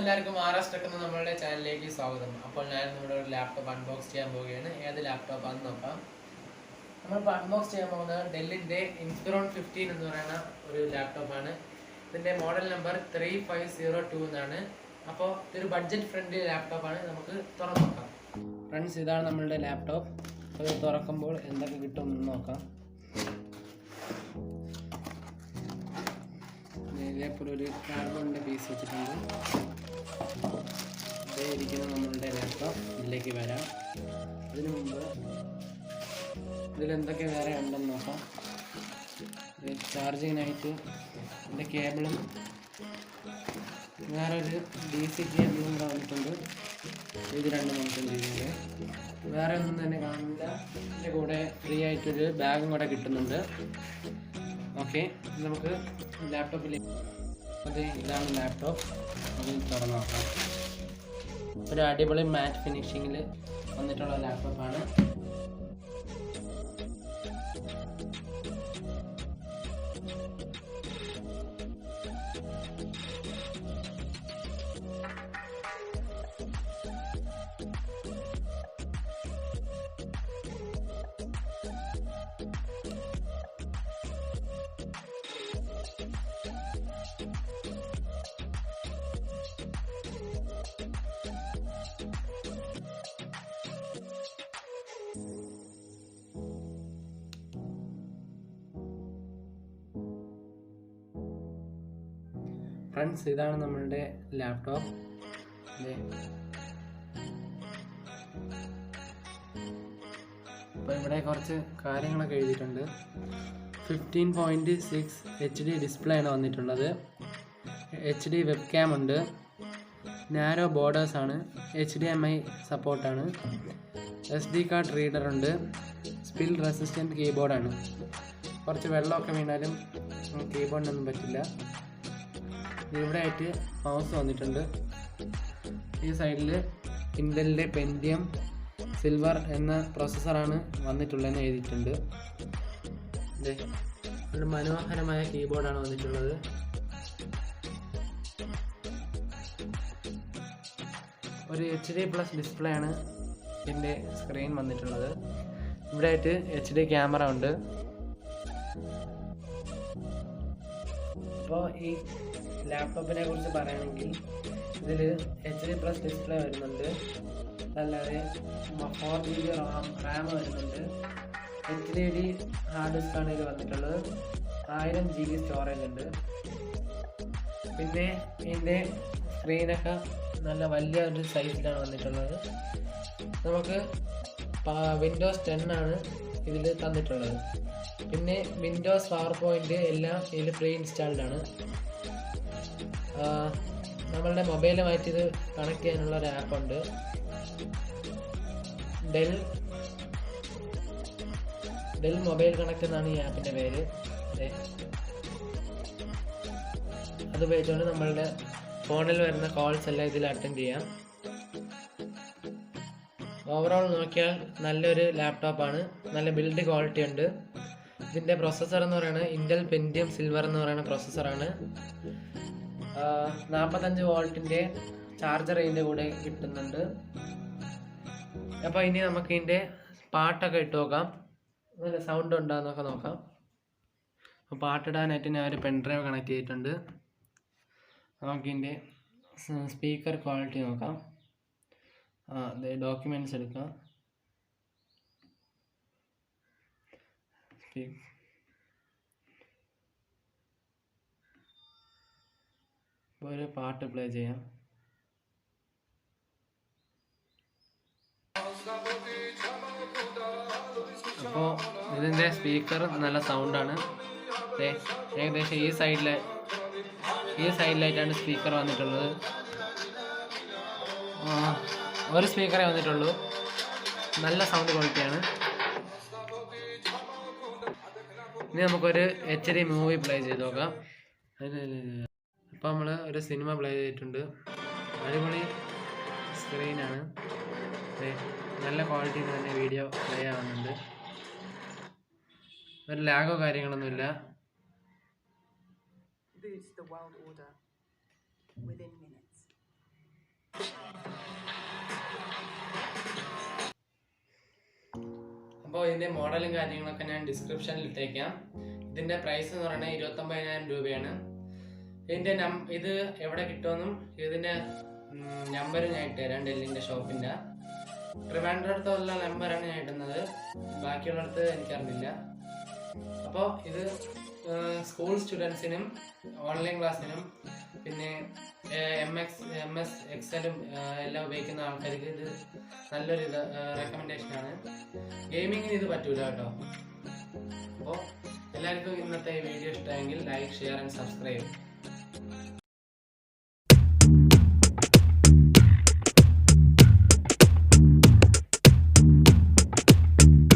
എല്ലാവർക്കും മഹാരാഷ്ട്രക്ക് നമ്മളുടെ ചാനലിലേക്ക് സ്വാഗതം. അപ്പോൾ ഞാൻ നമ്മുടെ ഒരു ലാപ്ടോപ്പ് അൺബോക്സ് ചെയ്യാൻ പോവുകയാണ്. ഏത് ലാപ്ടോപ്പാണെന്ന് നോക്കാം. നമ്മളിപ്പോൾ അൺബോക്സ് ചെയ്യാൻ പോകുന്നത് ഡെല്ലിൻ്റെ ഇൻസ്പിറോൺ 15 എന്ന് പറയുന്ന ഒരു ലാപ്ടോപ്പാണ്. ഇതിൻ്റെ മോഡൽ നമ്പർ 3502 എന്നാണ്. അപ്പോൾ ഇതൊരു ബഡ്ജറ്റ് ഫ്രണ്ട്ലി ലാപ്ടോപ്പാണ്. നമുക്ക് തുറന്നു നോക്കാം. ഫ്രണ്ട്സ്, ഇതാണ് നമ്മളുടെ ലാപ്ടോപ്പ്. അത് തുറക്കുമ്പോൾ എന്തൊക്കെ കിട്ടുമെന്ന് നോക്കാം. ഇതേപോലെ ഒരു കാർബണിൻ്റെ പീസ് വെച്ചിട്ടുണ്ട്. ഇതേ ഇരിക്കുന്ന നമ്മളുടെ ലാപ്ടോപ്പ് ഇതിലേക്ക് വരാം. അതിനു മുമ്പ് ഇതിലെന്തൊക്കെ വേറെ ഉണ്ടെന്ന് നോക്കാം. ചാർജിങ്ങിനായിട്ട് ഇതിൻ്റെ കേബിളും വേറൊരു DC കേബിളും കൂടെ വന്നിട്ടുണ്ട്. ഇത് രണ്ടും വന്നിട്ടുണ്ട്. ഇതിൻ്റെ വേറെ ഒന്നും തന്നെ കാണില്ല. ഇതിൻ്റെ കൂടെ ഫ്രീ ആയിട്ടൊരു ബാഗും കൂടെ കിട്ടുന്നുണ്ട്. ഓക്കെ, നമുക്ക് ലാപ്ടോപ്പിലേക്ക് ഇതാണ് ലാപ്ടോപ്പ്. അത് തുറന്നു നോക്കാം. ഒരു അടിപൊളി മാറ്റ് ഫിനിഷിങ്ങിൽ വന്നിട്ടുള്ള ലാപ്ടോപ്പാണ്. ഫ്രണ്ട്സ്, ഇതാണ് നമ്മളുടെ ലാപ്ടോപ്പ്. അപ്പോൾ ഇവിടെ കുറച്ച് കാര്യങ്ങളൊക്കെ എഴുതിയിട്ടുണ്ട്. 15.6 HD ഡിസ്പ്ലേ ആണ് വന്നിട്ടുള്ളത്. HD വെബ് ക്യാം ഉണ്ട്. നാരോ ബോർഡേഴ്സ് ആണ്. HDMI സപ്പോർട്ടാണ്. SD കാർഡ് റീഡർ ഉണ്ട്. സ്പിൽ റെസിസ്റ്റൻറ്റ് കീബോർഡാണ്. കുറച്ച് വെള്ളമൊക്കെ വീണാലും കീബോർഡിനൊന്നും പറ്റില്ല. ഇവിടെ ആയിട്ട് മൗസ് വന്നിട്ടുണ്ട്. ഈ സൈഡിൽ ഇൻ്റലിൻ്റെ പെൻറ്റിയം സിൽവർ എന്ന പ്രോസസ്സറാണ് വന്നിട്ടുള്ളതെന്ന് എഴുതിയിട്ടുണ്ട്. ഒരു മനോഹരമായ കീബോർഡാണ് വന്നിട്ടുള്ളത്. ഒരു HD+ ഡിസ്പ്ലേ ആണ് ഇതിൻ്റെ സ്ക്രീൻ വന്നിട്ടുള്ളത്. ഇവിടെ ആയിട്ട് HD ക്യാമറ ഉണ്ട്. അപ്പോൾ ഈ ലാപ്ടോപ്പിനെ കുറിച്ച് പറയുകയാണെങ്കിൽ ഇതിൽ HD+ ഡിസ്പ്ലേ വരുന്നുണ്ട്. അതല്ലാതെ 4GB റാം വരുന്നുണ്ട്. HDD ഹാർഡ് ഡിസ്ക്കാണ് ഇതിൽ വന്നിട്ടുള്ളത്. 1000 GB സ്റ്റോറേജ് ഉണ്ട്. പിന്നെ ഇതിൻ്റെ സ്ക്രീനൊക്കെ നല്ല വലിയ ഒരു സൈസിലാണ് വന്നിട്ടുള്ളത്. നമുക്ക് വിൻഡോസ് 10 ആണ് ഇതിൽ തന്നിട്ടുള്ളത്. പിന്നെ വിൻഡോസ് PowerPoint എല്ലാം ഇതിൽ പ്രീ ഇൻസ്റ്റാൾഡ് ആണ്. നമ്മളുടെ മൊബൈലുമായിട്ട് ഇത് കണക്ട് ചെയ്യാനുള്ള ഒരു ആപ്പുണ്ട്. ഡെൽ മൊബൈൽ കണക്ട് എന്നാണ് ഈ ആപ്പിൻ്റെ പേര്. അത് ഉപയോഗിച്ചുകൊണ്ട് നമ്മളുടെ ഫോണിൽ വരുന്ന കോൾസ് എല്ലാം ഇതിൽ അറ്റൻഡ് ചെയ്യാം. ഓവറോൾ നോക്കിയാൽ നല്ലൊരു ലാപ്ടോപ്പാണ്. നല്ല ബിൽഡ് ക്വാളിറ്റി ഉണ്ട്. ഇതിൻ്റെ പ്രൊസസ്സർ എന്ന് പറയുന്നത് ഇൻ്റൽ പെൻറ്റിയം സിൽവർ എന്ന് പറയുന്ന പ്രൊസസ്സറാണ്. 45 വോൾട്ടിൻ്റെ ചാർജർ ഇതിൻ്റെ കൂടെ കിട്ടുന്നുണ്ട്. അപ്പോൾ ഇനി നമുക്ക് ഇതിൻ്റെ പാട്ടൊക്കെ ഇട്ട് നോക്കാം. നല്ല സൗണ്ട് ഉണ്ടാകുന്നൊക്കെ നോക്കാം. അപ്പോൾ പാട്ടിടാനായിട്ട് ഞാൻ ഒരു പെൻഡ്രൈവ് കണക്ട് ചെയ്തിട്ടുണ്ട്. നമുക്കിതിൻ്റെ സ്പീക്കർ ക്വാളിറ്റി നോക്കാം. ഡോക്യുമെൻറ്റ്സ് എടുക്കാം. ഒരു പാട്ട് പ്ലേ ചെയ്യാം. അപ്പോൾ ഇതിൻ്റെ സ്പീക്കർ നല്ല സൗണ്ടാണ്. ഏകദേശം ഈ സൈഡിലായിട്ടാണ് സ്പീക്കർ വന്നിട്ടുള്ളത്. ഒരു സ്പീക്കറേ വന്നിട്ടുള്ളൂ. നല്ല സൗണ്ട് ക്വാളിറ്റിയാണ്. ഇനി നമുക്കൊരു HD മൂവി പ്ലേ ചെയ്ത് നോക്കാം. ഇപ്പോൾ നമ്മൾ ഒരു സിനിമ പ്ലേ ചെയ്തിട്ടുണ്ട്. അടിപൊളി സ്ക്രീനാണ്. നല്ല ക്വാളിറ്റിയിൽ തന്നെ വീഡിയോ പ്ലേ ആവുന്നുണ്ട്. ഒരു ലാഗോ കാര്യങ്ങളൊന്നുമില്ല. boots the world order within minutes. അപ്പോൾ ഇതിൻ്റെ മോഡലും കാര്യങ്ങളൊക്കെ ഞാൻ ഡിസ്ക്രിപ്ഷനിൽ ഇട്ടേക്കാം. ഇതിൻ്റെ പ്രൈസ് എന്ന് പറയുന്നത് 29,000 രൂപയാണ്. ഇതിൻ്റെ ഇത് എവിടെ കിട്ടുമെന്നും ഇതിൻ്റെ നമ്പർ ഞാൻ ഇട്ടുതരാം. ഡെല്ലിൻ്റെ ഷോപ്പിൻ്റെ ട്രിവാൻഡ്രത്തുള്ള നമ്പറാണ് ഞാൻ ഇടുന്നത്, ബാക്കിയുള്ളിടത്ത് എനിക്കറിയില്ല. അപ്പോൾ ഇത് സ്കൂൾ സ്റ്റുഡൻസിനും ഓൺലൈൻ ക്ലാസ്സിനും പിന്നെ MS എക്സലും എല്ലാം ഉപയോഗിക്കുന്ന ആൾക്കാർക്ക് ഇത് നല്ലൊരു റെക്കമെൻഡേഷനാണ്. ഗെയിമിങ്ങിന് ഇത് പറ്റൂല കേട്ടോ. അപ്പോൾ എല്ലാവർക്കും ഇന്നത്തെ ഈ വീഡിയോ ഇഷ്ടമെങ്കിൽ ലൈക്ക്, ഷെയർ ആൻഡ് സബ്സ്ക്രൈബ്.